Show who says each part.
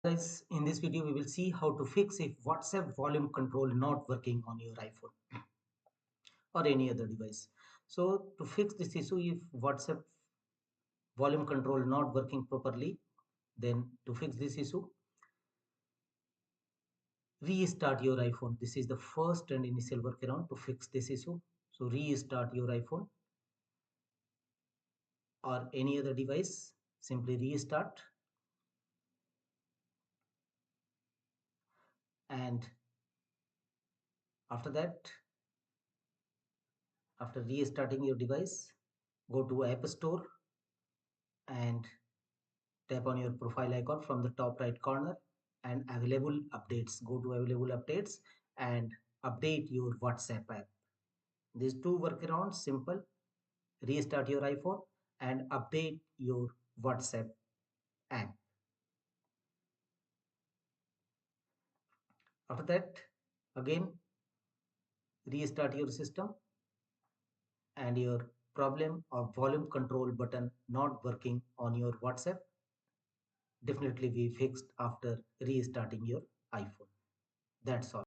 Speaker 1: Guys, in this video we will see how to fix if WhatsApp volume control not working on your iPhone or any other device. So to fix this issue, if WhatsApp volume control not working properly, then to fix this issue, restart your iPhone. This is the first and initial workaround to fix this issue. So restart your iPhone or any other device, simply restart, and after that, after restarting your device, go to App Store and tap on your profile icon from the top right corner and available updates. Go to available updates and update your WhatsApp app. These two workarounds simple. Restart your iPhone and update your WhatsApp app. After that, again restart your system and your problem of volume control button not working on your WhatsApp definitely be fixed after restarting your iPhone. That's all.